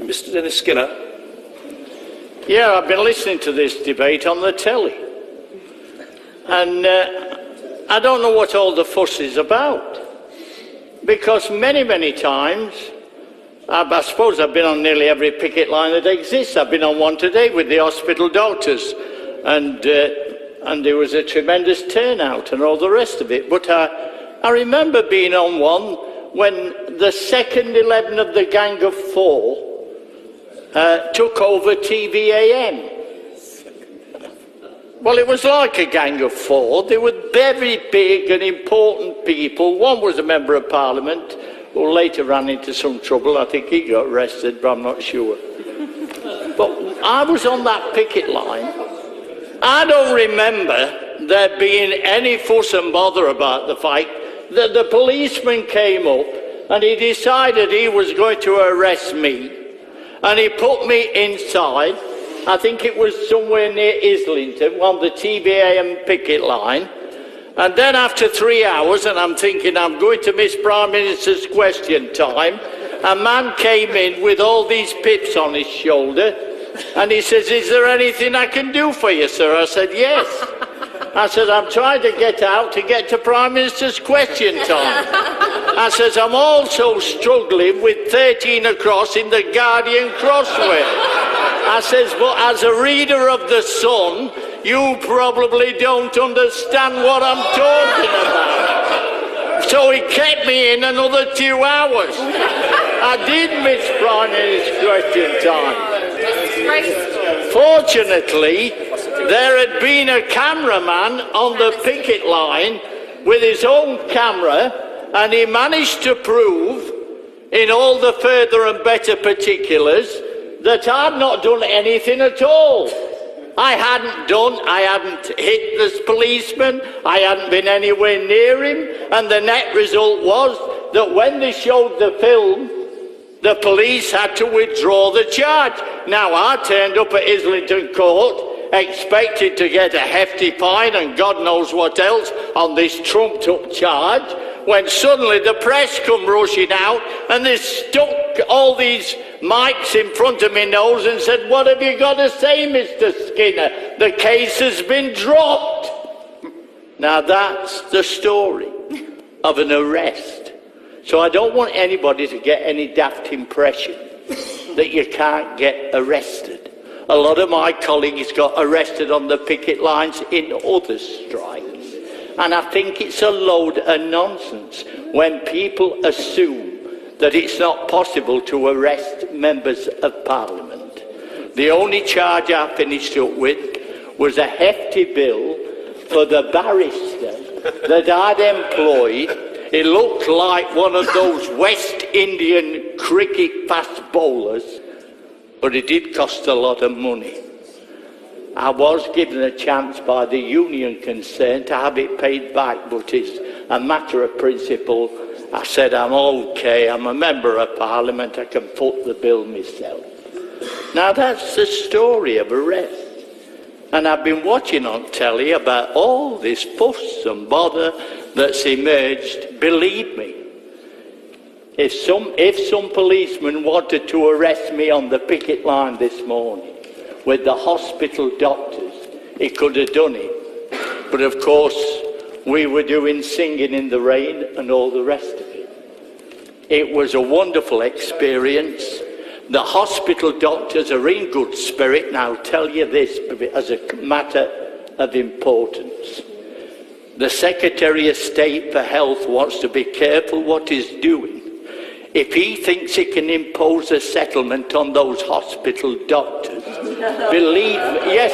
Mr. Dennis Skinner. Yeah, I've been listening to this debate on the telly. And I don't know what all the fuss is about. Because many times, I suppose I've been on nearly every picket line that exists. I've been on one today with the hospital doctors. And there was a tremendous turnout and all the rest of it. But I remember being on one when the second 11 of the Gang of Four took over TVAM. Well, it was like a Gang of Four. They were very big and important people. One was a member of Parliament who later ran into some trouble. I think he got arrested, but I'm not sure. But I was on that picket line. I don't remember there being any fuss and bother about the fact that the policeman came up and he decided he was going to arrest me. And he put me inside. I think it was somewhere near Islington, on the TVAM picket line. And then after 3 hours, and I'm thinking I'm going to miss Prime Minister's question time, a man came in with all these pips on his shoulder, and he says, "Is there anything I can do for you, sir?" I said, "Yes." I said, "I'm trying to get out to get to Prime Minister's question time." I says, "I'm also struggling with 13 across in the Guardian crossword." I says, "But as a reader of The Sun, you probably don't understand what I'm talking about." So he kept me in another 2 hours. I did miss Prime Minister's question time. Fortunately, there had been a cameraman on the picket line with his own camera, and he managed to prove, in all the further and better particulars, that I'd not done anything at all. I hadn't hit this policeman, I hadn't been anywhere near him, and the net result was that when they showed the film, the police had to withdraw the charge. Now, I turned up at Islington Court, expected to get a hefty fine and God knows what else on this trumped-up charge, when suddenly the press come rushing out and they stuck all these mics in front of my nose and said, "What have you got to say, Mr. Skinner? The case has been dropped." Now that's the story of an arrest. So I don't want anybody to get any daft impression that you can't get arrested. A lot of my colleagues got arrested on the picket lines in other strikes. And I think it's a load of nonsense when people assume that it's not possible to arrest members of Parliament. The only charge I finished up with was a hefty bill for the barrister that I'd employed. It looked like one of those West Indian cricket fast bowlers, but it did cost a lot of money. I was given a chance by the union concerned to have it paid back, but it's a matter of principle. I said, "I'm okay, I'm a member of Parliament, I can foot the bill myself." Now that's the story of arrest. And I've been watching on telly about all this fuss and bother that's emerged. Believe me, if some policeman wanted to arrest me on the picket line this morning with the hospital doctors, he could have done it. But of course, we were doing Singing in the Rain and all the rest of it. It was a wonderful experience. The hospital doctors are in good spirit, and I'll tell you this as a matter of importance. The Secretary of State for Health wants to be careful what he's doing. If he thinks he can impose a settlement on those hospital doctors, believe me, yes,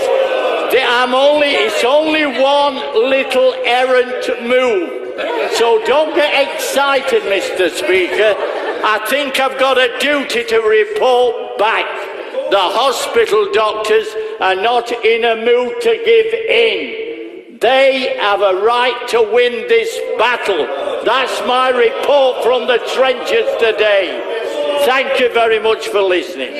it's only one little errant move. So don't get excited, Mr. Speaker. I think I've got a duty to report back. The hospital doctors are not in a mood to give in. They have a right to win this battle. That's my report from the trenches today. Thank you very much for listening.